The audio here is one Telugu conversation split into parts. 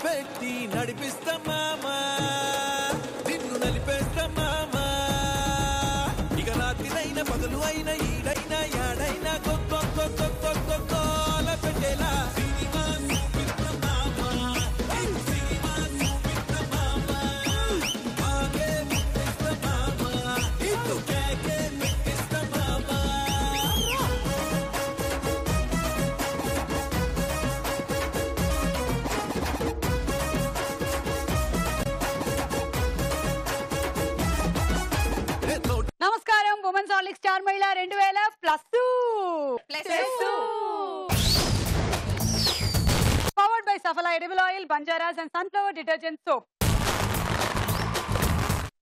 పెట్టి నడిపిస్తా మామా నిన్ను నలిపేస్తా మామా ఇక రాత్రినైనా పగలు అయినా ఈడైనా యాడైనా కొత్త పెట్టేలా నమస్కారం ఉమెన్స్ ఆలిక్ స్టార్ మహిళ 2000+. Powered by Safala edible oil, Banjaras and sunflower detergent soap.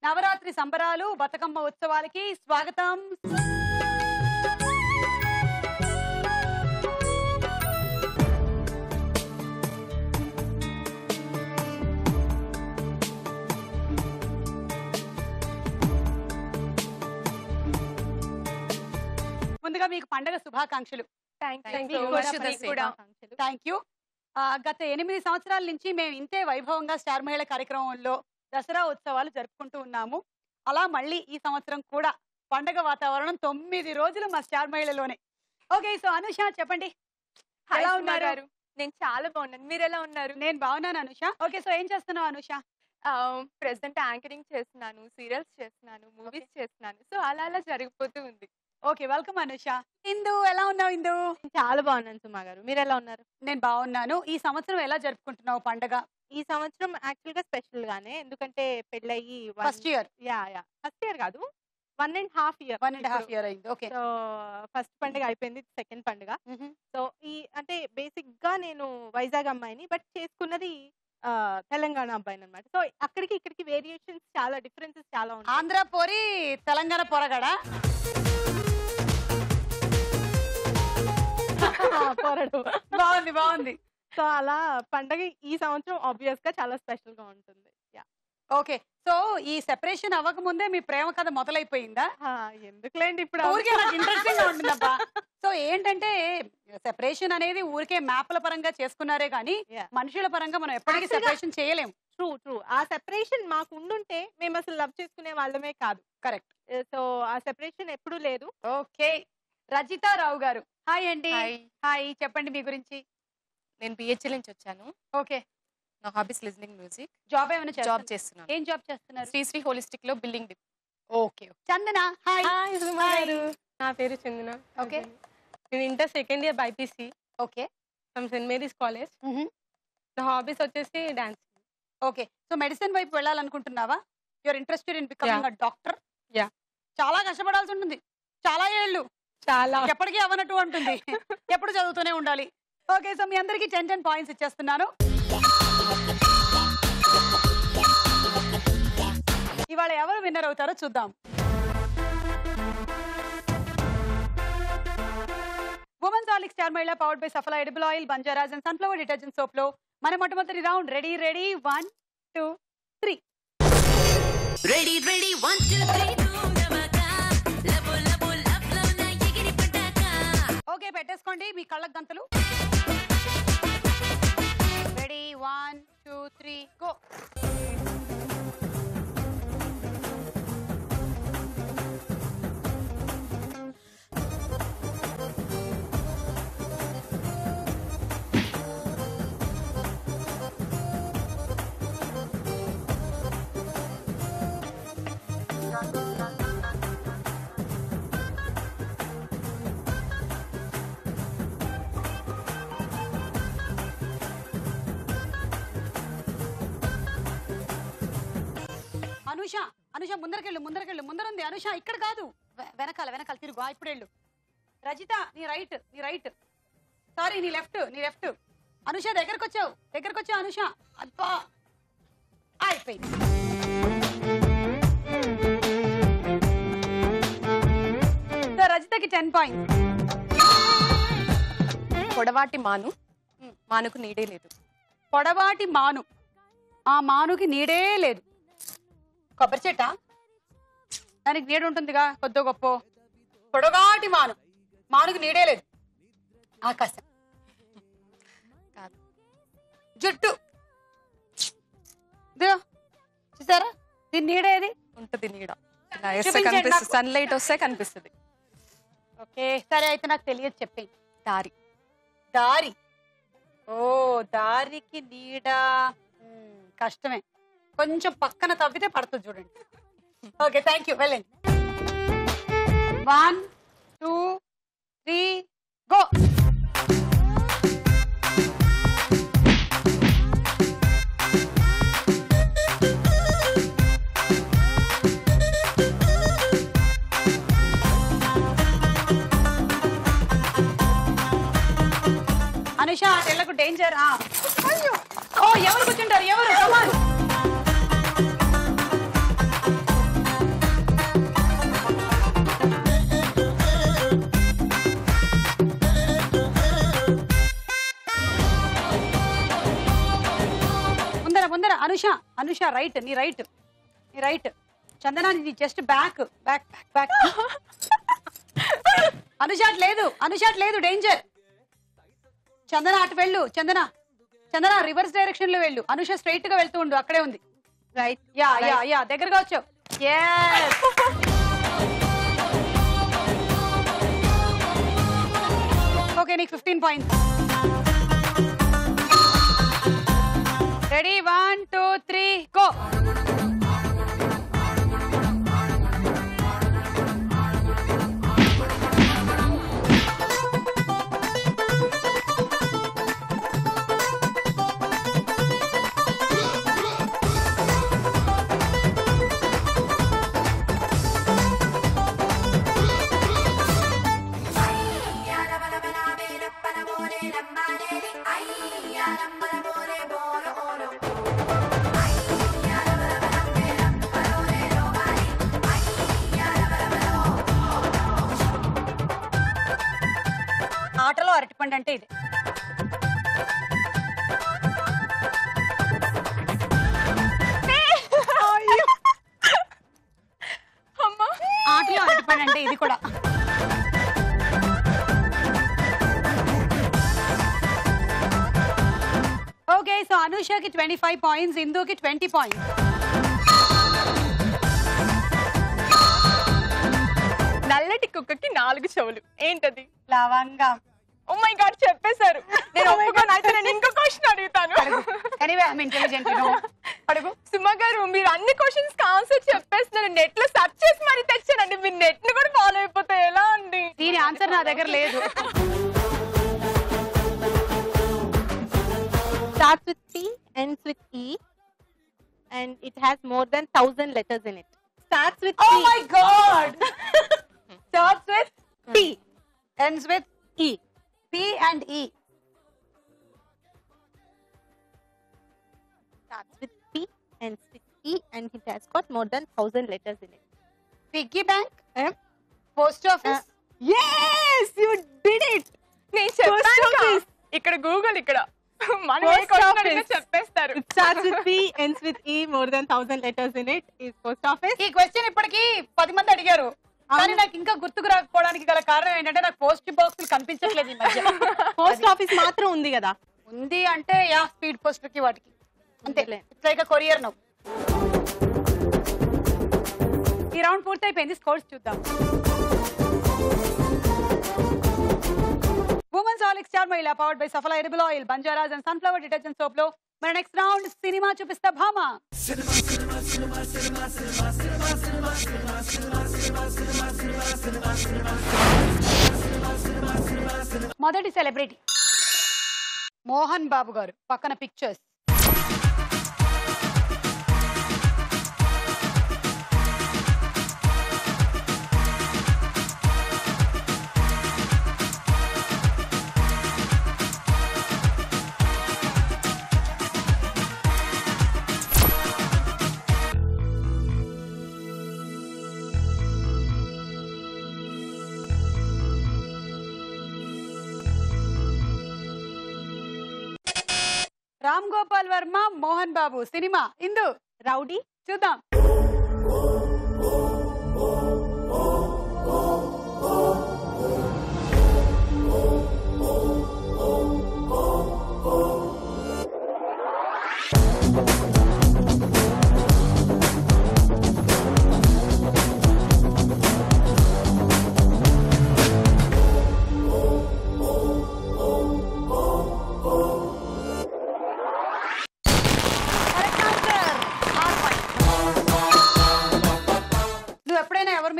Navaratri సంబరాలు, బతుకమ్మ ఉత్సవాలకి స్వాగతం. ముందుగా మీకు పండగ శుభాకాంక్షలు. Thank you. గత 8 సంవత్సరాల నుంచి మేము ఇంతే వైభవంగా స్టార్ మహిళ కార్యక్రమంలో దసరా ఉత్సవాలు జరుపుకుంటూ ఉన్నాము. అలా మళ్ళీ ఈ సంవత్సరం కూడా పండగ వాతావరణం 9 రోజులు మా స్టార్ మహిళలోనే. ఓకే, సో అనుష చెప్పండి, ఎలా ఉన్నారు? నేను చాలా బాగున్నాను, మీరు ఎలా ఉన్నారు? నేను బాగున్నాను అనుష. ఓకే, సో ఏం చేస్తున్నావు అనుష? ప్రెసెంట్ యాంకరింగ్ చేస్తున్నాను, సీరియల్స్ చేస్తున్నాను, మూవీస్ చేస్తున్నాను. సో అలా జరిగిపోతూ ఉంది. Okay, welcome Anusha. ఇందు ఎలా ఉన్నావు? ఇందు చాలా బాగున్నాను సుమా గారు, మీరు ఎలా ఉన్నారు? నేను బాగున్నాను. ఈ సంవత్సరం ఎలా జరుపుకుంటున్నావు పండగ? ఈ సంవత్సరం యాక్చువల్ గా స్పెషల్ గానే, ఎందుకంటే పెళ్ళయి ఫస్ట్ ఇయర్. ఫస్ట్ ఇయర్ కాదు, 1.5 year. 1.5 year అయింది. ఓకే, సో ఫస్ట్ పండుగ అయిపోయింది, సెకండ్ పండుగ. సో ఈ అంటే బేసిక్ గా నేను వైజాగ్ అమ్మాయిని, బట్ చేసుకున్నది తెలంగాణ అబ్బాయిని అనమాట. సో అక్కడికి ఇక్కడికి వేరియేషన్స్ చాలా, డిఫరెన్సెస్ చాలా ఉంటాయి. ఆంధ్ర పోరి తెలంగాణ పొరగడ బాగుంది బాగుంది. సో అలా పండగ ఈ సంవత్సరం ఆబ్వియస్ గా చాలా స్పెషల్ గా ఉంటుంది. ఓకే, సో ఈ సెపరేషన్ అవ్వక ముందే మీ ప్రేమ కథ మొదలైపోయిందా? ఎందుకులేండి, ఇప్పుడు ఇంట్రెస్టింగ్ గా ఉంటుందబ్బా. సో ఏంటంటే సెపరేషన్ అనేది ఊరికే మ్యాప్ల పరంగా చేసుకున్నారే కానీ మనుషుల పరంగా మనం ఎప్పటికీ సెపరేషన్ చేయలేము. ట్రూ. ఆ సెపరేషన్ మాకు ఉండుంటే మేము అసలు లవ్ చేసుకునే వాళ్ళమే కాదు. కరెక్ట్. సో ఆ సెపరేషన్ ఎప్పుడూ లేదు. ఓకే, రజితా రావు గారు హాయ్ అండి. హాయ్, చెప్పండి మీ గురించి. నేను పిహెచ్ఎల్ నుంచి వచ్చాను. ఓకే, నా హాబీస్ లిజనింగ్ మ్యూజిక్. జాబ్ ఏమైనా జాబ్ చేస్తున్నాను. ఏం జాబ్ చేస్తున్నారు? శ్రీ హోలిస్టిక్ లో బిల్డింగ్. Okay, Chandana hi. నా పేరు చందన. ఓకే, నేను inter second year BiPC. Okay, from Saint Mary's college. నా హాబీస్ వచ్చేసి డాన్స్. ఓకే, సో మెడిసిన్ వైపు వెళ్ళాలనుకుంటున్నావా? You're interested in becoming a doctor. Yeah, చాలా కష్టపడాల్సి ఉంటుంది, చాలా ఏళ్ళు, చాలా ఎప్పటికీ అవనట్టు ఉంటుంది, ఎప్పుడు చదువుతూనే ఉండాలి. ఓకే, సో మీ అందరికి 10 పాయింట్స్ ఇచ్చేస్తున్నాను. ఇవాళ ఎవరు విన్నర్ అవుతారో చూద్దాం. ఉమెన్స్ ఆలిక్ స్టార్ మహిళ powered by Safala edible oil, Banjaras and sunflower detergent soap లో మన మొట్టమొదటి రౌండ్. రెడీ 1 2 3. రెడీ 1 2 3. ఓకే, పెట్టేసుకోండి మీ కళ్ళకు గంతలు. Ready 1 2 3 go. అనుష, అనుష ముందరకెళ్ళు, ముందరుంది అనుష, ఇక్కడ కాదు, వెనకాల తిరుగు. ఇప్పుడు వెళ్ళు. రజిత నీ రైట్, సారీ నీ లెఫ్ట్. అనుష దగ్గరకు వచ్చావు అనుష. అబ్బా, అయిపోయింది. రజితకి 10 పాయింట్స్. పొడవాటి మానుకు నీడే లేదు. పొడవాటి మాను, ఆ మానుకి నీడే లేదు. కొబ్బరి చెట్ట, దానికి నీడ ఉంటుందిగా కొద్దో గొప్ప. పొడగాటి మానుకి నీడే లేదు. ఆకాశం, జుట్టు, దీని నీడ ఏది ఉంటది నీడ. ఇలా వేస్తే చూపించండి కనిపిస్తుంది, నాకు. సన్లైట్ వస్తే కనిపిస్తుంది. ఓకే సరే అయితే నాకు తెలియదు చెప్పేయి. దారి. దారి. ఓ దారికి నీడ కష్టమే, కొంచెం పక్కన తవ్వితే పడుతుంది చూడండి. ఓకే థ్యాంక్ యూ, వెళ్ళండి. 1 2 3 గో. అనుష ఎల్లకు డేంజర్. ఓ ఎవరు కూర్చుంటారు, ఎవరు? Come on. ముందర ముందర అనుష, అనుష రైట్, నీ రైట్, నీ రైట్. చందన నీ just back back back. Anusha లేదు, అనుష లేదు, డేంజర్. చందన అటు వెళ్ళు, చందన చందన రివర్స్ డైరెక్షన్ లో వెళ్ళు. అనుష స్ట్రైట్ గా వెళ్తూ ఉండు, అక్కడే ఉంది. రైట్. యా యా యా దగ్గరగా వచ్చావు. ఓకే నీకు 15 పాయింట్స్. Ready 1 2 3 go. ఆటలో అరటిపండు అంటే ఇది. ఆటలో అరటిపండు అంటే ఇది కూడా. ఓకే సో అనుషకి 25 పాయింట్స్, ఇందుకి 20 పాయింట్స్. నల్లటి కుక్కకి 4 చెవులు ఏంటది? లవంగం. ఓ మై గాడ్ చెప్పేశారు. నేను ఒప్పుకోను. అయితే నేను ఇంకో క్వశ్చన్ అడుగుతాను. Anyway I am intelligent you know. అడుగు. సుమ గారు మీరు అన్ని క్వశ్చన్స్ కి ఆన్సర్ చెప్పేస్తున్నారు. నెట్ లో సెర్చ్ చేసి మరి తెచ్చానండి. మీరు నెట్ ని కూడా ఫాలో అయిపోతే ఎలా అండి? దీని ఆన్సర్ నా దగ్గర లేదు. Starts with P, ends with E, and it has more than 1000 letters in it. Starts with Oh P. my god. Starts with P. ends with E. P and E. Starts with P, ends with E, and it has got more than 1000 letters in it. Piggy bank. Post office. Yes, you did it. నేను చెప్పాను Post office. ఇక్కడ గూగుల్ ఇక్కడ మనం ఏ Post క్వశ్చన్ office. అడిగినా చెప్పేస్తారు. It starts with P, ends with E, more than 1000 letters in it. Is post office. ఈ క్వశ్చన్ ఇప్పటికి 10 మంది అడిగారు, కానీ నాకు ఇంకా గుర్తుకు రాకపోవడానికి గల కారణం ఏంటంటే నాకు పోస్ట్ బాక్సులు కనిపించట్లేదు ఈ మధ్య. పోస్ట్ ఆఫీస్ మాత్రం ఉంది కదా. ఉంది అంటే యా స్పీడ్ పోస్ట్ కి వాటికి అంతే. It's like courier now. ఈ రౌండ్ పూర్తయిపోయింది, స్కోర్స్ చూద్దాం. ఉమెన్స్ హార్లిక్స్ స్టార్ మహిళ powered by Safala edible oil, Banjaras and sunflower detergent soap లో మన నెక్స్ట్ రౌండ్ సినిమా చూపిస్తా భామా. మొదటి సెలబ్రిటీ మోహన్ బాబు గారు, పక్కన పిక్చర్స్. రామ్ గోపాల్ వర్మ, మోహన్ బాబు. సినిమా ఇందు రౌడీ. చూద్దాం.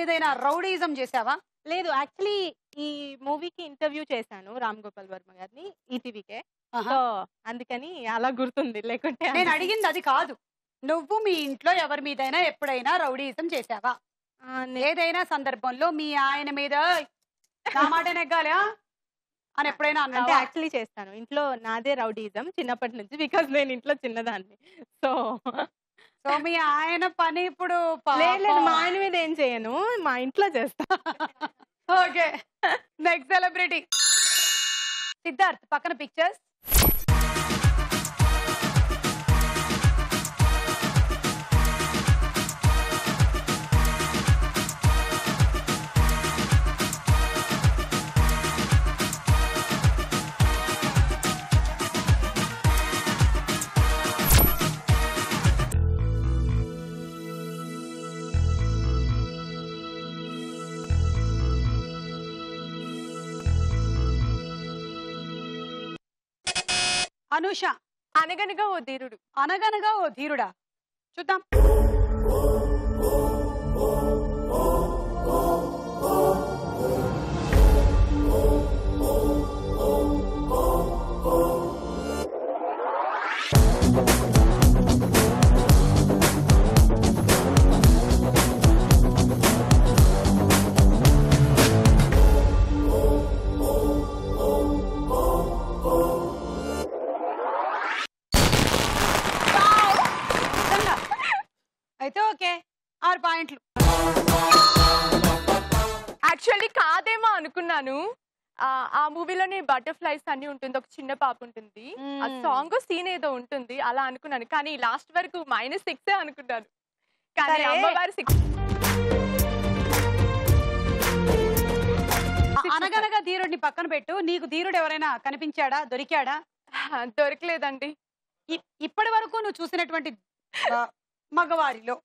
ఏదైనా రౌడీజం చేసావా? లేదు, యాక్చువల్లీ ఈ మూవీకి ఇంటర్వ్యూ చేశాను రామ్ గోపాల్ వర్మ గారిని ఈటీవీకే. సో అందుకని అలా గుర్తుంది, లేకుంటే నేను అడిగింది అది కాదు. నువ్వు మీ ఇంట్లో ఎవరి మీదైనా ఎప్పుడైనా రౌడీజం చేసావా? ఏదైనా సందర్భంలో మీ ఆయన మీద నా మాట నెగ్గాలా అని ఎప్పుడైనా అంటే అన్నావా? యాక్చువల్లీ చేస్తాను ఇంట్లో. నాదే రౌడీజం చిన్నప్పటి నుంచి, బికాజ్ నేను ఇంట్లో చిన్నదాన్ని. సో సో మీ ఆయన పని ఇప్పుడు లేదు, మా ఆయన మీద ఏం చేయను, మా ఇంట్లో చేస్తా. Okay, next celebrity Siddharth. పక్కన పిక్చర్స్. అనుష. అనగనగా ఓ ధీరుడు. అనగనగా ఓ ధీరుడా? చూద్దాం. అయితే ఓకే, 6 పాయింట్లు. యాక్చువల్లీ కాదేమో అనుకున్నాను. ఆ మూవీలోని బటర్ఫ్లైస్ అన్ని ఉంటుంది, ఒక చిన్న పాప ఉంటుంది, ఆ సాంగ్ సీన్ ఏదో ఉంటుంది, అలా అనుకున్నాను. కానీ లాస్ట్ వరకు -6 అనుకున్నాను. కానీ అమ్మవారి 6. అనగనగా ధీరుడిని పక్కన పెట్టు. నీకు ధీరుడు ఎవరైనా కనిపించాడా? దొరికాడా? దొరకలేదండి. ఇప్పటి వరకు నువ్వు చూసినటువంటి మగవారిలో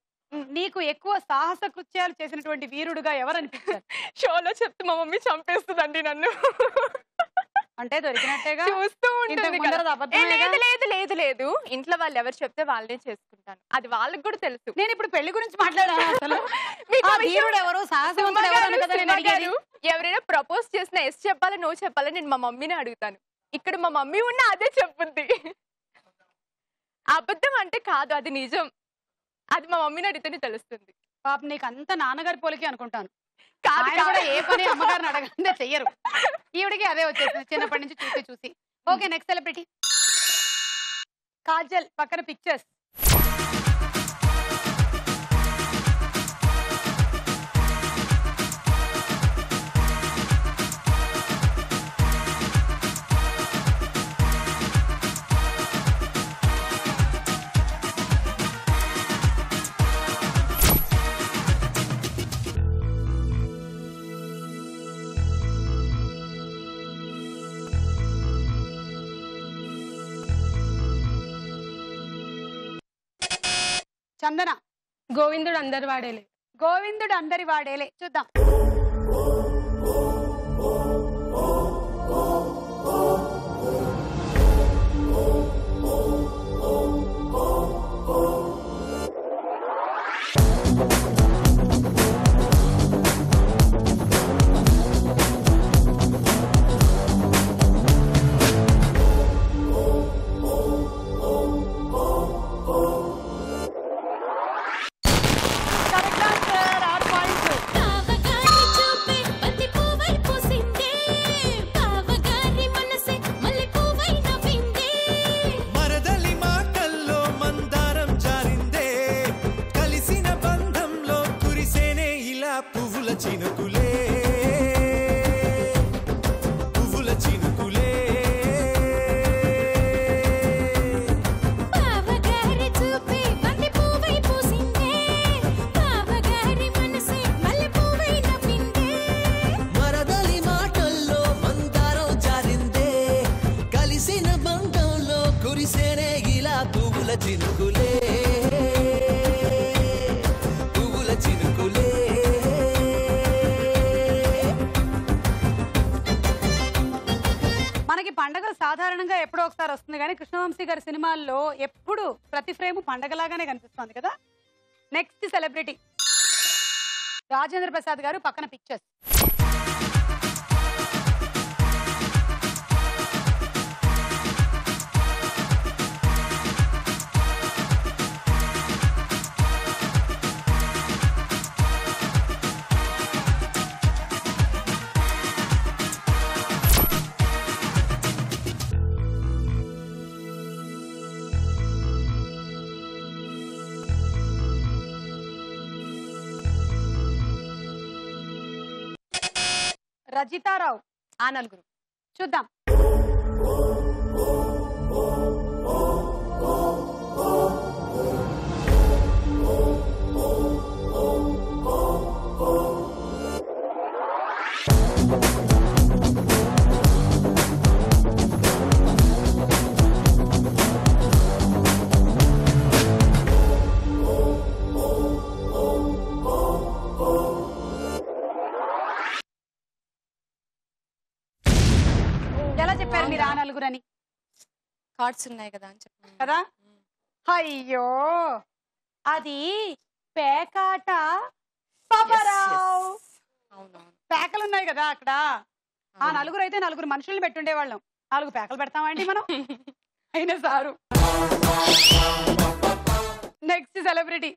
నీకు ఎక్కువ సాహస కృత్యాలు చేసినటువంటి వీరుడుగా ఎవరు అనిపించారు? షోలో చెప్తే మా మమ్మీ చంపేస్తుందండి నన్ను. అంటే దొరికినట్టేగా, చూస్తూ ఉంటుంది కదా. లేదు లేదు లేదు లేదు, ఇంట్లో వాళ్ళు ఎవరు చెప్తే వాళ్ళనే చేసుకుంటాను, అది వాళ్ళకి కూడా తెలుసు. నేను ఇప్పుడు పెళ్లి గురించి మాట్లాడాను. అసలు వీరుడు ఎవరు, సాహసవంతుడు ఎవరు అని కదా నేను అడిగేది. ఎవరైనా ప్రపోజ్ చేసినా ఎస్ చెప్పాలా నో చెప్పాలా నేను మా మమ్మీని అడుగుతాను. ఇక్కడ మా మమ్మీ ఉన్నా అదే చెప్పుద్ది. అబద్ధం అంటే కాదు, అది నిజం. అది మా మమ్మీని అడిగితేనే తెలుస్తుంది. పాప నీకు అంత నాన్నగారి పోలికి అనుకుంటాను. కాదు కూడా ఏ పని అమ్మగారిని అడగందే చెయ్యరు. ఈవిడికి అదే వచ్చేసింది చిన్నప్పటి నుంచి చూసి చూసి. Okay, next celebrity Kajal. పక్కన పిక్చర్స్. చందన. గోవిందుడు అందరి వాడేలే. గోవిందుడు అందరి వాడేలే. చూద్దాం. మనకి పండగలు సాధారణంగా ఎప్పుడో ఒకసారి వస్తుంది కానీ కృష్ణవంశీ గారి సినిమాల్లో ఎప్పుడు ప్రతి ఫ్రేమ్ పండగలాగానే కనిపిస్తుంది కదా. నెక్స్ట్ సెలబ్రిటీ రాజేంద్ర ప్రసాద్ గారు పక్కన పిక్చర్స్. రజితారావు ఆ నలుగురు చూద్దాం. ఎలా చెప్పారు మీరు ఆ నలుగురని? కార్డ్స్ ఉన్నాయి కదా అని చెప్పాను కదా. అయ్యో అది పేకాట పాపారావు. అవునవును. పేకలు ఉన్నాయి కదా అక్కడ. ఆ నలుగురు అయితే నలుగురు మనుషుల్ని పెట్టుండే వాళ్ళం. 4 పేకలు పెడతామండి మనం. అయినా సారు. నెక్స్ట్ సెలబ్రిటీ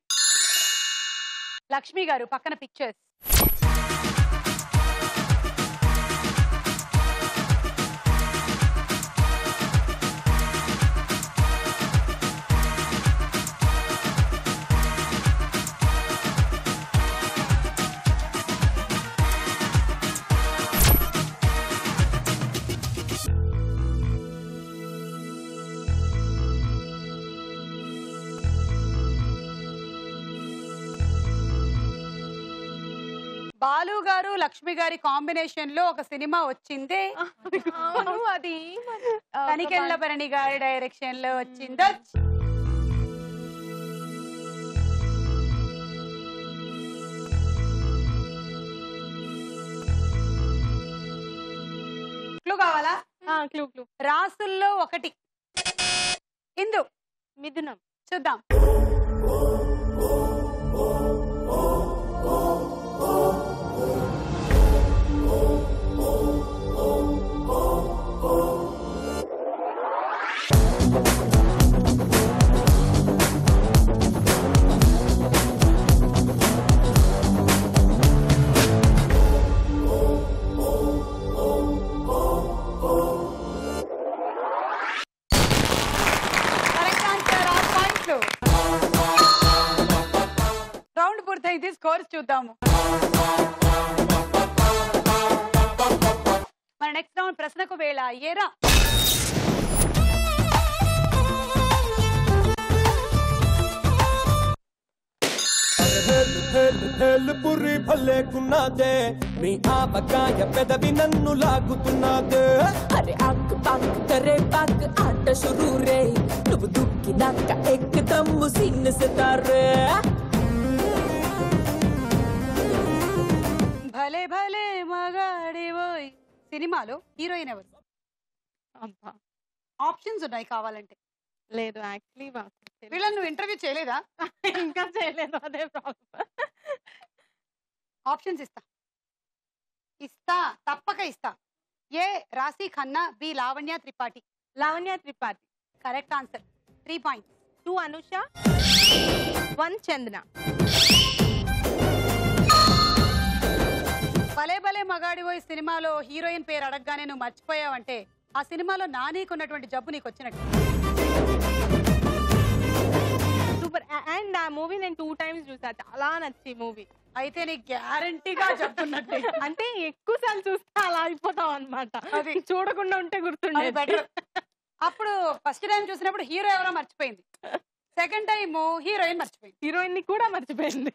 లక్ష్మి గారు పక్కన పిక్చర్స్. బాలు గారు లక్ష్మి గారి కాంబినేషన్ లో ఒక సినిమా వచ్చింది. అది తనికెళ్ళ భరణి గారి డైరెక్షన్ లో వచ్చింది. క్లూ కావాలా? Clue clue. రాసుల్లో ఒకటి ఇందు మిథునం. చూద్దాం. రౌండ్ పూర్తయింది. స్కోర్స్ చూద్దాము. మన నెక్స్ట్ రౌండ్ ప్రశ్నకు వేళ అయ్యేరా. పురి భలేకున్నదే మీ ఆవకాయ పెదవి నన్ను లాగుతున్నదే. అరే ఆక్ పాక్ కరే పాక్ ఆట షురూ రే నువ్వు దుక్కినాక ఎక్కదమ్ము సీన్ సితారే. భలే భలే మగాడివోయ్ సినిమాలో హీరోయిన్ ఎవరు? అబ్బా ఆప్షన్స్ ఉన్నాయి కావాలంటే. లేదు యాక్చువల్లీ వీళ్ళని నువ్వు ఇంటర్వ్యూ చేయలేదా? ఇంకా చేయలేదు. అదే ప్రాబ్లం. ఆప్షన్స్ ఇస్తా తప్పక ఇస్తా. A Raashi Khanna, B Lavanya Tripathi. Lavanya Tripathi correct answer. 3 points. 2 Anusha, 1 Chandana. భలే భలే మగాడివోయ్ సినిమాలో హీరోయిన్ పేరు అడగగానే నువ్వు మర్చిపోయావంటే ఆ సినిమాలో నానీకున్నటువంటి జబ్బు నీకు వచ్చినట్టు. సూపర్. అండ్ ఆ మూవీ నేను 2 టైమ్స్ చూసా. చాలా నచ్చి మూవీ. అయితే నీకు గ్యారంటీగా జబ్బున్నట్టే. అంటే ఎక్కువ సార్లు చూస్తే అలా అయిపోతాం అనమాట. అది చూడకుండా ఉంటే గుర్తుండే. బెటర్. అప్పుడు ఫస్ట్ టైం చూసినప్పుడు హీరో ఎవరో మర్చిపోయింది. సెకండ్ టైం హీరోయిన్ మర్చిపోయింది. హీరోయిన్ ని కూడా మర్చిపోయింది.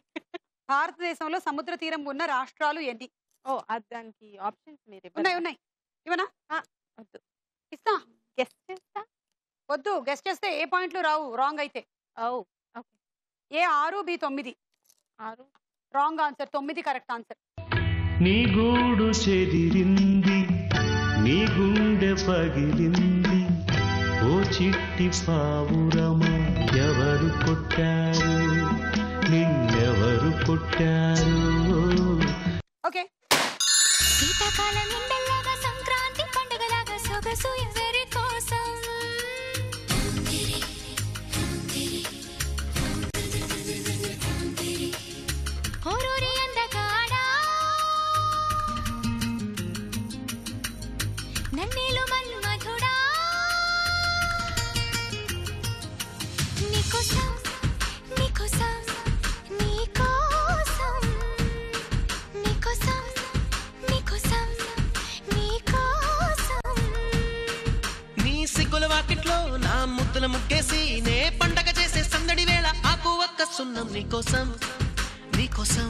భారతదేశంలో సముద్ర తీరం ఉన్న రాష్ట్రాలు ఎన్ని? ఓ దానికి ఆప్షన్స్ మీరు ఉన్నాయి. ఇవనా? వద్దు. ఇస్తా. గెస్ట్ చేస్తా. వద్దు. గెస్ట్ చేస్తే ఏ పాయింట్లు రావు రాంగ్ అయితే. Okay. A 6, B 9. 6 wrong answer. 9 correct answer. నీ గూడు చెదిరింది, నీ గుండె పగిలింది, ఓ చిట్టి పావురమా ఎవరు కొట్టారు, నిన్నెవరు కొట్టారు? నీకోసం నీకోసం నీకోసం నీకోసం నీకోసం నీకోసం నీ సిగ్గుల వాకిట్లో నా ముద్దుల ముగ్గేసి నే పండగ చేసే సందడి వేళ ఆకు ఒక్క సున్నం నీకోసం నీకోసం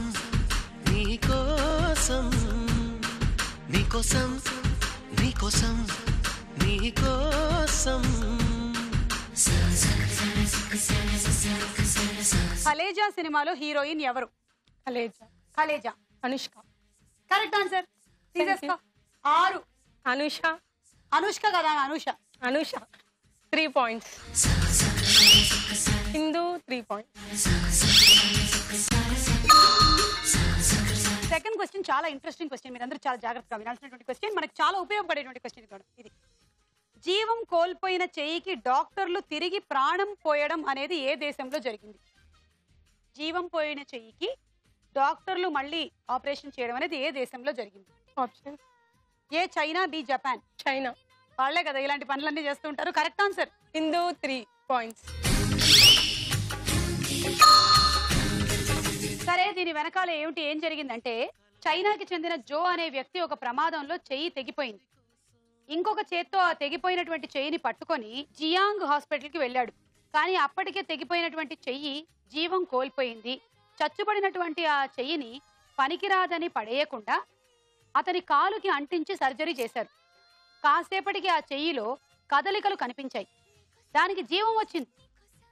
నీకోసం నీకోసం నీకోసం నీకోసం కలేజా సినిమాలో హీరోయిన్ ఎవరు? కలేజా అనుష్క. Correct answer. తీసేసుకో. 6. అనుష్క కదా, Anusha. 3 points. Hindu 3 points. Second question చాలా ఇంట్రెస్టింగ్ క్వశ్చన్, మీరందరూ చాలా జాగ్రత్తగా వినాల్సినటువంటి క్వశ్చన్, మనకు చాలా ఉపయోగపడేటువంటి క్వశ్చన్ ఇది. జీవం కోల్పోయిన చెయ్యికి డాక్టర్లు తిరిగి ప్రాణం పోయడం అనేది ఏ దేశంలో జరిగింది? జీవం పోయిన చెయ్యికి డాక్టర్లు మళ్ళీ ఆపరేషన్ చేయడం అనేది ఏ దేశంలో జరిగింది? Option a China, b Japan. China. వాళ్ళే కదా ఇలాంటి పనులన్నీ చేస్తూ ఉంటారు. Correct answer. హిందూ 3 points. సరే, దీని వెనకాల ఏం జరిగిందంటే, చైనాకి చెందిన జో అనే వ్యక్తి ఒక ప్రమాదంలో చెయ్యి తెగిపోయింది. ఇంకొక చేత్తో ఆ తెగిపోయినటువంటి చెయ్యిని పట్టుకొని జియాంగ్ హాస్పిటల్కి వెళ్ళాడు. కానీ అప్పటికే తెగిపోయినటువంటి చెయ్యి జీవం కోల్పోయింది. చచ్చుబడినటువంటి ఆ చెయ్యిని పనికిరాదని పడేయకుండా అతని కాలుకి అంటించి సర్జరీ చేశారు. కాసేపటికి ఆ చెయ్యిలో కదలికలు కనిపించాయి. దానికి జీవం వచ్చింది.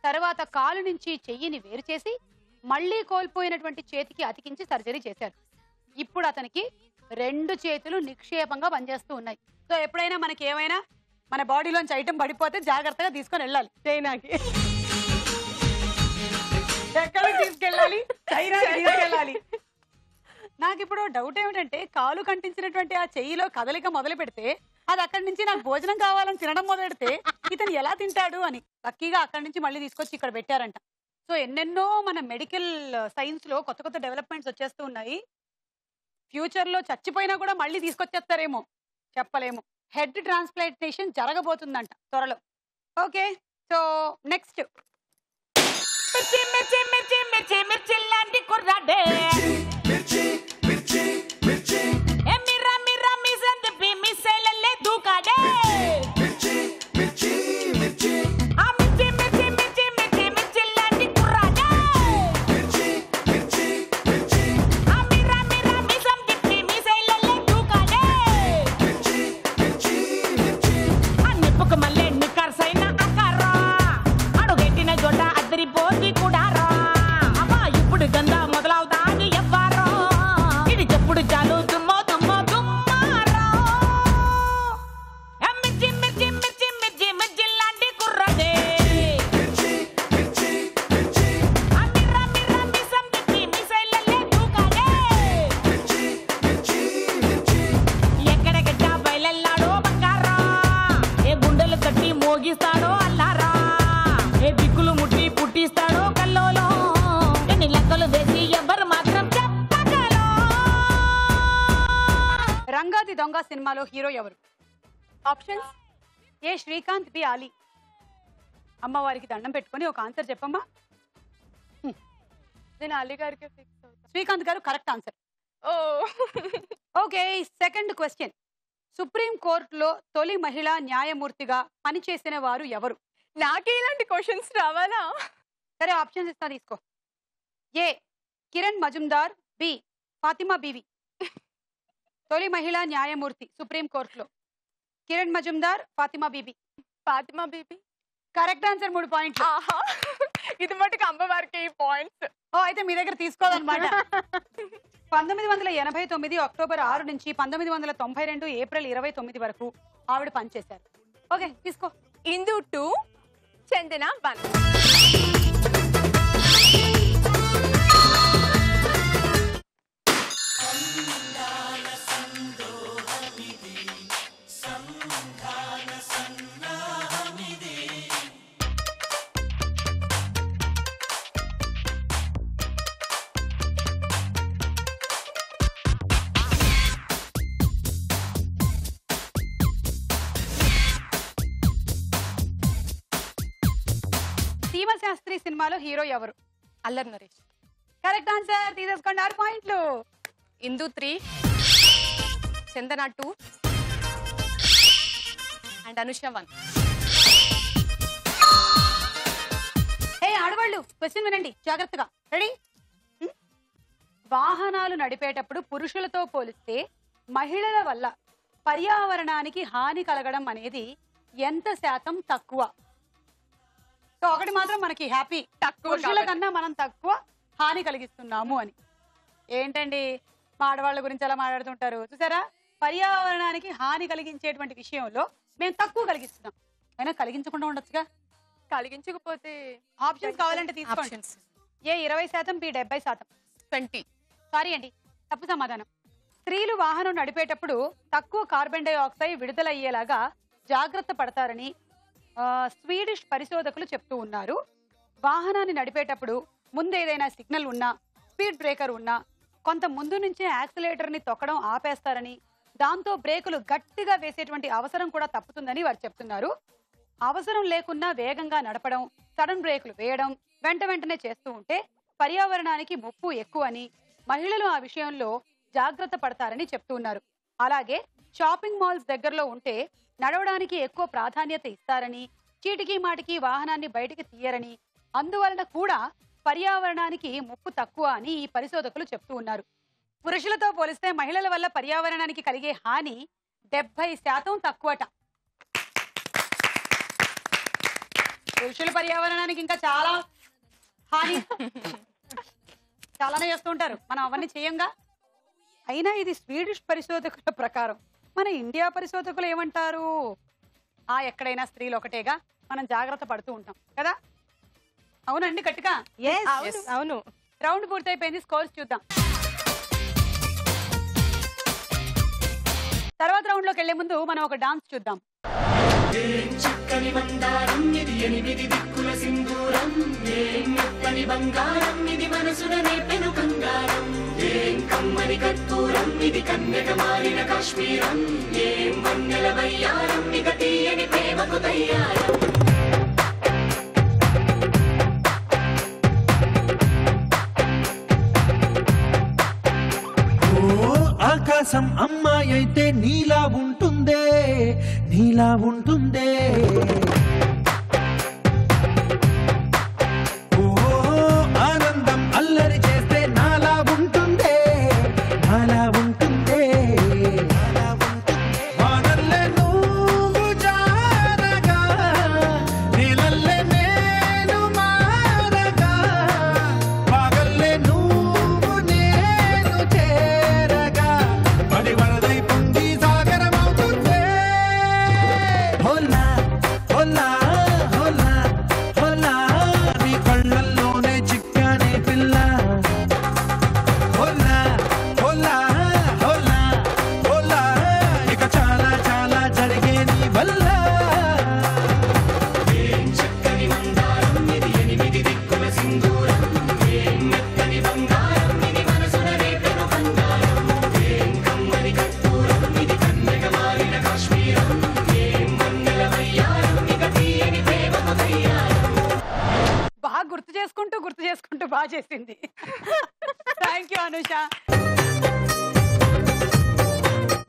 తర్వాత కాలు నుంచి చెయ్యిని వేరు చేసి మళ్లీ కోల్పోయినటువంటి చేతికి అతికించి సర్జరీ చేశారు. ఇప్పుడు అతనికి 2 చేతులు నిక్షేపంగా పనిచేస్తూ ఉన్నాయి. సో ఎప్పుడైనా మనకి ఏమైనా మన బాడీలోంచి ఐటమ్ పడిపోతే జాగ్రత్తగా తీసుకొని వెళ్ళాలి. చైనాకి ఎక్కడికి తీసుకెళ్ళాలి? చైనాకి తీసుకెళ్ళాలి. నాకు ఇప్పుడు డౌట్ ఏమిటంటే, కాలు కంటించినటువంటి ఆ చెయ్యిలో కదలిక మొదలు పెడితే అది అక్కడి నుంచి నాకు భోజనం కావాలని తినడం మొదలెడితే ఇతను ఎలా తింటాడు అని. లక్కీగా అక్కడి నుంచి మళ్ళీ తీసుకొచ్చి ఇక్కడ పెట్టారంట. సో ఎన్నెన్నో మన మెడికల్ సైన్స్ లో కొత్త కొత్త డెవలప్మెంట్స్ వచ్చేస్తూ ఉన్నాయి. ఫ్యూచర్ లో చచ్చిపోయినా కూడా మళ్ళీ తీసుకొచ్చేస్తారేమో, చెప్పలేము. హెడ్ ట్రాన్స్ప్లాంటేషన్ జరగబోతుందంట త్వరలో. Okay, so next. మిర్చి మిర్చి మిర్చి మిర్చి మిర్చి లాంటి కుర్రాడే మిర్రా మిర్రా మిసన్ తిప్పి మిస్సైలల్లే దూకాడే ఆ మిర్చి మిర్చి మిర్చి మిర్చి మిర్చి లాంటి కుర్రాడే ఆ మిర్రా మిర్రా మిసన్ తిప్పి మిస్సైలల్లే దూకాడే ఆ నిప్పుకు మల్లె నిక్కర్సైన అక్కరా అడుగెట్టిన జొడ్డ అద్దరిపోతి కూడా రా అమ్మా ఇప్పుడు గందా మొదలవుతాది ఎవ్వరో ఇది చెప్పుడు చాలు దుమ్మో దుమ్మో దుమ్మారో మిర్చి మిర్చి మిర్చి మిర్చి మిర్చి లాంటి కుర్రదే మిర్రా మిర్రా మిసం తిప్పి మిసైలల్లే దూకాడే ఎక్కడెక్కడ బయలెల్లాడో బంగారా ఏ గుండెలు కట్టి మోగిస్తాడో అల్లారా ఏ దిక్కులు ముట్టి పుట్టిస్తాడో కల్లోలో ఎన్ని లెక్కలు వేసి ఎవరు మాత్రం చెప్పగలో రంగాది దొంగ సినిమాలో హీరో ఎవరు? Options A Srikanth, B Ali. అమ్మవారికి దండం పెట్టుకొని ఒక ఆన్సర్ చెప్పమ్మా. నేను అలీ గారికి ఫిక్స్ అవుతా. శ్రీకాంత్ గారు కరెక్ట్ ఆన్సర్. ఓ ఓకే, సెకండ్ క్వశ్చన్. సుప్రీం కోర్టులో తొలి మహిళా న్యాయమూర్తిగా పనిచేసిన వారు ఎవరు? నాకే ఇలాంటి క్వశ్చన్స్ రావాలా? సరే, ఆప్షన్స్ ఇస్తా, తీసుకో. A Kiran Majumdar, B Fathima Beevi. తొలి మహిళా న్యాయమూర్తి సుప్రీం కోర్టులో కిరణ్ మజుందార్, ఫాతిమా బీబీ. Fathima Bibi correct answer. 3 పాయింట్లు. ఆహా, ఇది మటుకు అమ్మవారికి పాయింట్స్. ఓ, అయితే మీ దగ్గర తీసుకోదన్నమాట. 1989 అక్టోబర్ 6 నుంచి 1992 ఏప్రిల్ 29 వరకు ఆవిడ పనిచేశారు. ఓకే, తీసుకో. ఇందు 2, చందన 1. సీమశాస్త్రి సినిమాలో హీరో ఎవరు? అల్లరి నరేష్. Correct answer. తీసేసుకోండి 6 పాయింట్లు. ఇందు 3, చందన 2 అండ్ అనుష 1. హే ఆడవాళ్ళు, క్వశ్చన్ వినండి జాగ్రత్తగా. రెడీ? వాహనాలు నడిపేటప్పుడు పురుషులతో పోలిస్తే మహిళల వల్ల పర్యావరణానికి హాని కలగడం అనేది ఎంత శాతం తక్కువ? సో ఒకటి మాత్రం మనకి హ్యాపీ, పురుషుల కన్నా మనం తక్కువ హాని కలిగిస్తున్నాము అని. ఏంటండి మా ఆడవాళ్ళ గురించి అలా మాట్లాడుతుంటారు చూసారా? పర్యావరణానికి హాని కలిగించేటువంటి విషయంలో మేము తక్కువ కలిగిస్తున్నాం. అయినా కలిగించకుండా ఉండొచ్చుగా. కలిగించకపోతే ఆప్షన్స్ కావాలంటే తీసుకోండి. ఏ 20%, బి 70%. 20. సారీ అండి, తప్పు సమాధానం. స్త్రీలు వాహనం నడిపేటప్పుడు తక్కువ కార్బన్ డైఆక్సైడ్ విడుదలయ్యేలాగా జాగ్రత్త పడతారని స్వీడిష్ పరిశోధకులు చెప్తూ ఉన్నారు. వాహనాన్ని నడిపేటప్పుడు ముందు ఏదైనా సిగ్నల్ ఉన్నా, స్పీడ్ బ్రేకర్ ఉన్నా కొంత ముందు నుంచే యాక్సిలేటర్ ని తొక్కడం ఆపేస్తారని, దాంతో బ్రేకులు గట్టిగా వేసేటువంటి అవసరం కూడా తప్పుతుందని వారు చెప్తున్నారు. అవసరం లేకున్నా వేగంగా నడపడం, సడన్ బ్రేకులు వేయడం వెంటనే చేస్తూ ఉంటే పర్యావరణానికి ముప్పు ఎక్కువని, మహిళలు ఆ విషయంలో జాగ్రత్త పడతారని చెప్తున్నారు. అలాగే షాపింగ్ మాల్స్ దగ్గరలో ఉంటే నడవడానికి ఎక్కువ ప్రాధాన్యత ఇస్తారని, చీటికి మాటికి వాహనాన్ని బయటికి తీయరని, అందువలన కూడా పర్యావరణానికి ముప్పు తక్కువ అని ఈ పరిశోధకులు చెప్తూ ఉన్నారు. పురుషులతో పోలిస్తే మహిళల వల్ల పర్యావరణానికి కలిగే హాని 70% తక్కువట. పురుషుల పర్యావరణానికి ఇంకా చాలా హాని చాలానే చేస్తూ ఉంటారు, మనం అవన్నీ చేయంగా. అయినా ఇది స్వీడిష్ పరిశోధకుల ప్రకారం. మన ఇండియా పరిశోధకులు ఏమంటారు? ఎక్కడైనా స్త్రీలు ఒకటేగా, మనం జాగ్రత్త పడుతూ ఉంటాం కదా. అవునండి, గట్టిగా అవును. రౌండ్ పూర్తయిపోయింది, స్కోర్స్ చూద్దాం. తర్వాత రౌండ్ లోకి వెళ్లే ముందు మనం ఒక డాన్స్ చూద్దాం. చక్కని మందారం ఇది 8 దిక్కుల సింధూరం, ఏం మెత్తని బంగారం ఇది మనసున నేపెను కంగారం, ఏం కమ్మని కర్పూరం ఇది కన్నెగ మారిన కాశ్మీరం, ఏం వన్నెల వయ్యారం ఇక తీయని ప్రేమకు తయ్యారం. ఆకాశం అమ్మాయి అయితే నీలా ఉంటుందే, నీలా ఉంటుందే. ఓ ఆనందం అల్లరి చేస్తే నాలా ఉంటుందే, నాలా ఉంటుందే. వానల్లే నువ్వు జారగా, నీలల్లే నేను మారగా, పగల్లే నువ్వు నేను చేరగా, పడి వరదై పొంగి సాగరమవుతుందే. హోలా హోలా హోలా హోలా, నీ కళ్ళల్లోనే చిక్కానే పిల్ల. హోలా హోలా హోలా హోలా, ఇక చాలా చాలా జరిగే నీ వల్ల. ఏం చక్కని మందారం ఇది 8 దిక్కుల సింధూరం, ఏం మెత్తని బంగారం ఇది మనసున నేపెను కంగారం, ఏం కమ్మని కర్పూరం ఇది కన్నెగ మారిన కాశ్మీరం, ఏం వన్నెల వయ్యారం ఇక తీయని ప్రేమకు తయ్యారం. బాగా గుర్తు చేసుకుంటూ బాగా చేసింది. Thank you Anusha.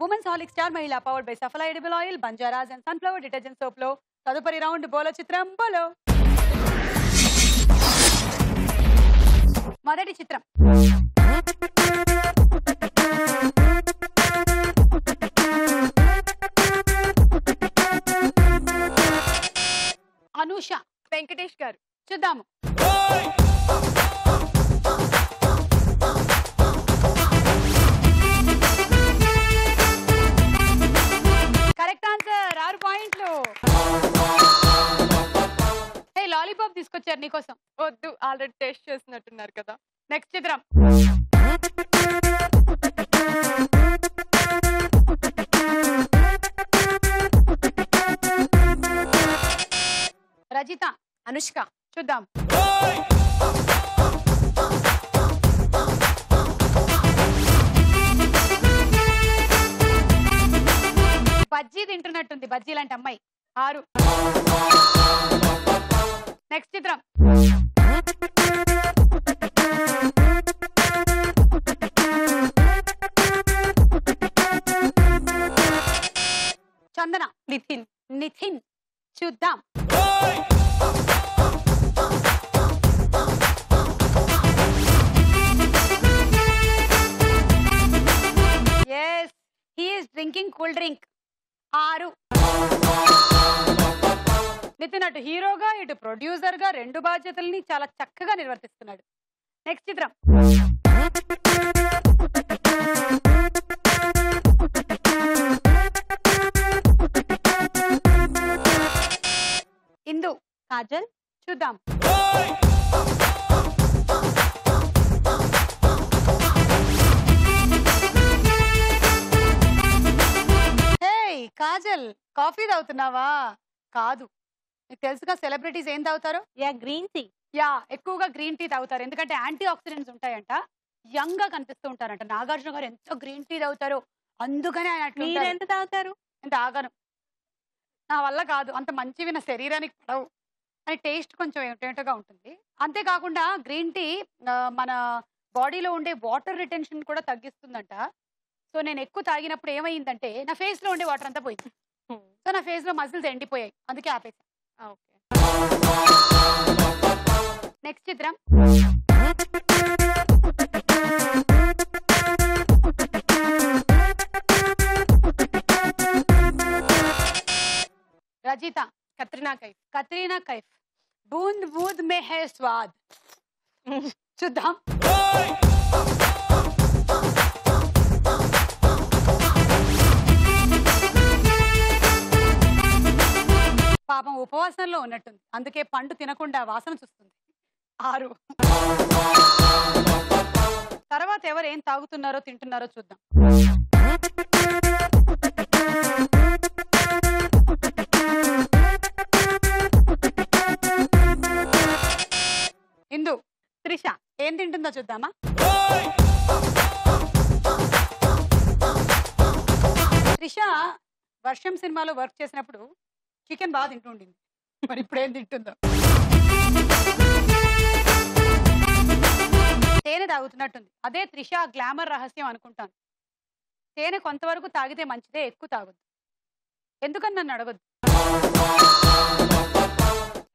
Women's Horlicks star మహిళా powered by Safala edible oil, Banjaras and sunflower detergent soap లో తదుపరి రౌండ్ బోలో చిత్రం బోలో. మొదటి చిత్రం అనుష, వెంకటేష్ గారు. చూద్దాము. కరెక్ట్ ఆన్సర్, 6 పాయింట్లు. హే లాలీపాప్ తీసుకొచ్చారు నీకోసం. వద్దు, ఆల్రెడీ టేస్ట్ చేసినట్టున్నారు కదా. నెక్స్ట్ చిత్రం రజిత, అనుష్క. చూద్దాం. బజ్జీ తింటున్నట్టుంది, బజ్జీ లాంటి అమ్మాయి. 6. నెక్స్ట్ చిత్రం. చందన. నితిన్. నితిన్. చూద్దాం. Yes, he is drinking cool drink. 6. Nithin అటు హీరోగా ఇటు ప్రొడ్యూసర్ గా 2 బాధ్యతల్ని చాలా చక్కగా నిర్వర్తిస్తున్నాడు. నెక్స్ట్ చిత్రం. ఇందు. కాజల్. చూద్దాం. హేయ్ కాజల్, కాఫీ తాగుతున్నావా? కాదు, నీకు తెలుసుగా సెలబ్రిటీస్ ఏం తాగుతారు? Green tea. ఎక్కువగా గ్రీన్ టీ తాగుతారు, ఎందుకంటే యాంటీ ఆక్సిడెంట్స్ ఉంటాయంట, యంగ్ గా కనిపిస్తూ ఉంటారంట. నాగార్జున గారు ఎంత గ్రీన్ టీ తాగుతారు, అందుకనే ఆయన అట్లా మీరు ఎంత తాగుతారు? నేను తాగను, నా వల్ల కాదు, అంత మంచివి నా శరీరానికి పడవు అని. టేస్ట్ కొంచెం ఏంటంటగా ఉంటుంది. అంతేకాకుండా గ్రీన్ టీ మన బాడీలో ఉండే వాటర్ రిటెన్షన్ కూడా తగ్గిస్తుందంట. సో నేను ఎక్కువ తాగినప్పుడు ఏమైందంటే నా ఫేస్ లో ఉండే వాటర్ అంతా పోయింది. సో నా ఫేస్ లో మజిల్స్ ఎండిపోయాయి, అందుకే ఆపేసాను. నెక్స్ట్ చిత్రం. రజిత. కత్రినా కైఫ్. కత్రీనా కైఫ్. బూంద్ బూంద్ మే హై స్వాద్. చూద్దాం. పాపం ఉపవాసంలో ఉన్నట్టుంది, అందుకే పండు తినకుండా వాసన చూస్తుంది. 6. తర్వాత ఎవరు ఏం తాగుతున్నారో తింటున్నారో చూద్దాం. ఇందు. త్రిష. ఏం తింటుందో చూద్దామా. త్రిష వర్షం సినిమాలో వర్క్ చేసినప్పుడు చికెన్ బాగా తింటూ ఉండింది, మరి ఇప్పుడు ఏం తింటుందో. తేనె తాగుతున్నట్టుంది, అదే త్రిష గ్లామర్ రహస్యం అనుకుంటాను. తేనె కొంతవరకు తాగితే మంచిదే, ఎక్కువ తాగొద్దు. ఎందుకని నన్ను అడగొద్దు.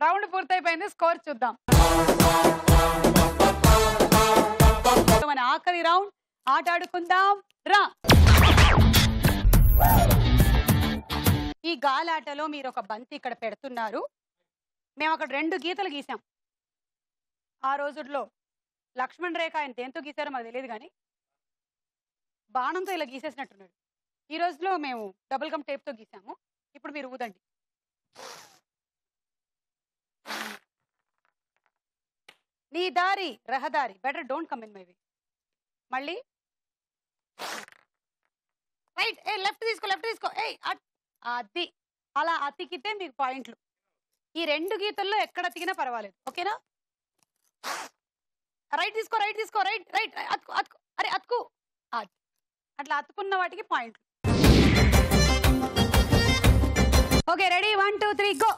రౌండ్ పూర్తయిపోయింది, స్కోర్ చూద్దాం. మన ఆఖరి రౌండ్ ఆట ఆడుకుందాం రా. ఈ గాలాటలో మీరు ఒక బంతి ఇక్కడ పెడుతున్నారు, మేము అక్కడ 2 గీతలు గీసాం. ఆ రోజుల్లో లక్ష్మణ్ రేఖ ఆయన దేంతో గీసారో మాకు తెలియదు, కానీ బాణంతో ఇలా గీసేసినట్టున్నాడు. ఈ రోజులో మేము డబుల్ గమ్ టేప్తో గీసాము. ఇప్పుడు మీరు ఊదండి. నీ దారి రహదారి, better don't come in my way. మళ్ళీ రైట్, ఏ లెఫ్ట్ తీసుకో, లెఫ్ట్ తీసుకో, ఏ అది అలా అతికితే మీకు పాయింట్లు. ఈ 2 గీతల్లో ఎక్కడ అతికినా పర్వాలేదు, ఓకేనా. రైట్ తీసుకో, రైట్ తీసుకో, రైట్ రైట్, అతుకు అతుకు, అరే అతుకు, అది అట్లా అతుకున్న వాటికి పాయింట్లు. Okay, ready, 1 2 3 go.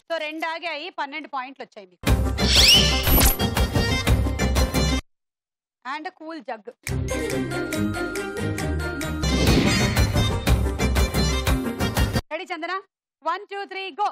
సో 2 ఆగాయి, 12 పాయింట్లు వచ్చాయి మీకు. And cool jug. Ready Chandana, 1 2 3 go.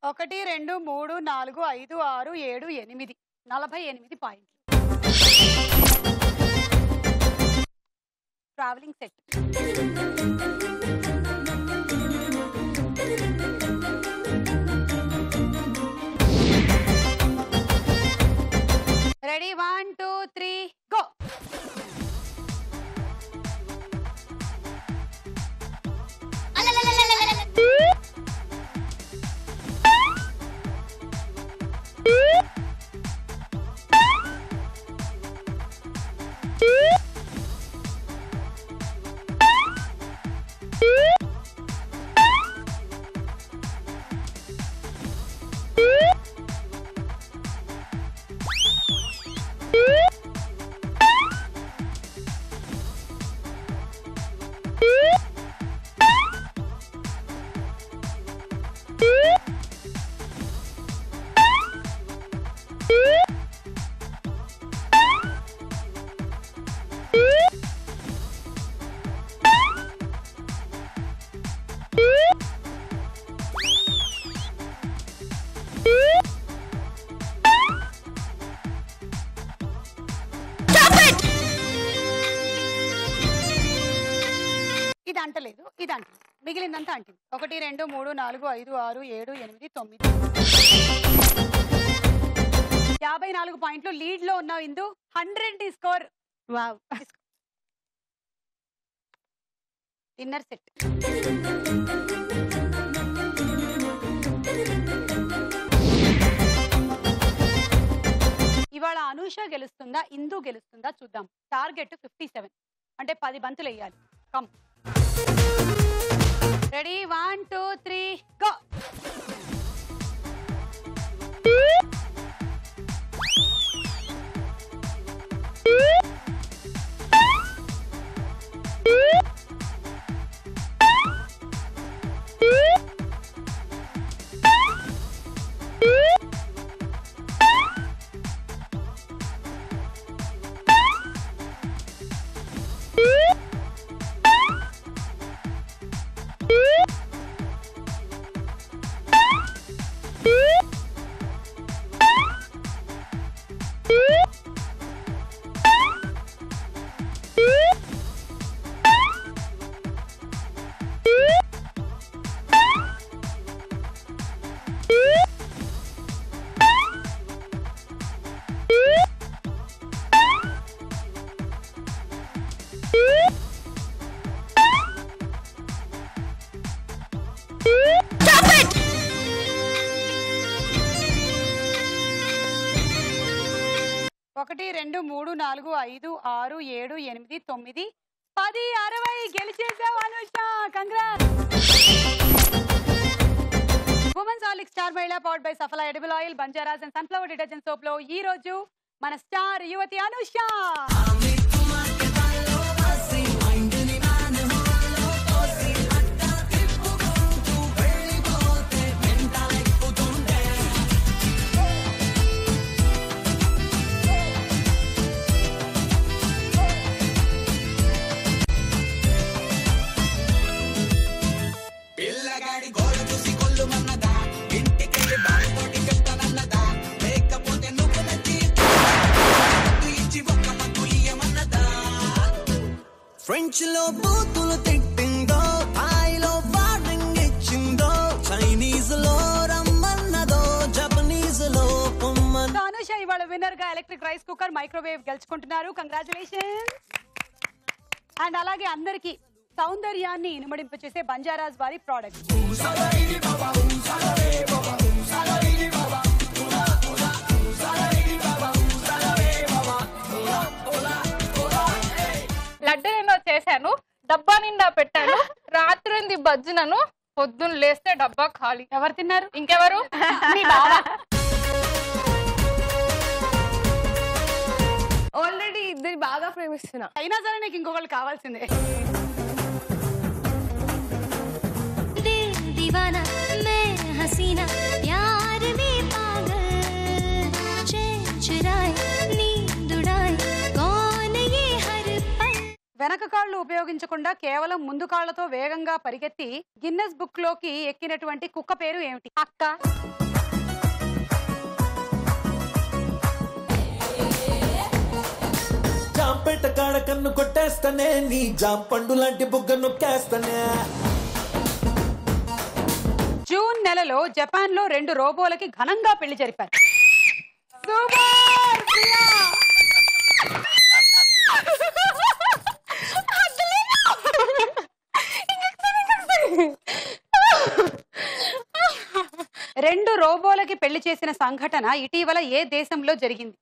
ఒకటి 2 3 4 5 6 7 8 48 పాయింట్లు. Travelling set. Ready 1 2 3 go. ఇది అంటలేదు, ఇది అంటలేదు, మిగిలిందంతా అంటుంది. 1 2 3 4 5 6 7 8 9 54 పాయింట్లు లీడ్ లో ఉన్నావు ఇందు. 100 స్కోర్. వావ్. Dinner set. ఇవాళ అనూష గెలుస్తుందా ఇందు గెలుస్తుందా చూద్దాం. టార్గెట్ 57 అంటే 10 బంతులు వేయాలి. కమ్. Ready 1 2 3 go. ఒకటి 2 3 4 5 6 7 8 9 10 60 గెలిచేసావు Anusha. Congrats. Women's Horlicks star మహిళా powered by Safala edible oil, Banjaras and sunflower detergent soap లో ఈ రోజు మన స్టార్ యువతి అనూష. ఫ్రెంచ్ లో బూతులు తిట్టింది విన్నర్ గా ఎలక్ట్రిక్ రైస్ కుక్కర్ మైక్రోవేవ్ గెలుచుకుంటున్నారు. కంగ్రాచులేషన్స్. అండ్ అలాగే అందరికి సౌందర్యాన్ని ఇనుమడింపచేసే బంజారాస్ వారి ప్రోడక్ట్. లడ్డు నేను చేశాను, డబ్బా నిండా పెట్టాను, రాత్రి బజ్జినను, పొద్దున్న లేస్తే డబ్బా ఖాళీ. ఎవరు తిన్నారు? ఇంకెవరు? ఆల్రెడీ ఇద్దరు బాగా ప్రేమిస్తున్నా. అయినా సరే నీకు ఇంకొకళ్ళు కావాల్సిందే. दिल दीवाना मैं हसीना प्यार में पागल चैन चुराए नींद उड़ाए कौन ये हर पल. వెనక కాళ్ళు ఉపయోగించకుండా కేవలం ముందు కాళ్లతో వేగంగా పరిగెత్తి గిన్నెస్ బుక్ లోకి ఎక్కినటువంటి కుక్క పేరు ఏమిటి? అక్క. జాంపేట కాడ కన్ను కొట్టేస్తానే, నీ జాంపండు లాంటి బుగ్గ నొక్కేస్తానే. జూన్ నెలలో జపాన్ లో 2 రోబోలకి ఘనంగా పెళ్లి జరిపారు. రెండు రోబోలకి పెళ్లి చేసిన సంఘటన ఇటీవల ఏ దేశంలో జరిగింది?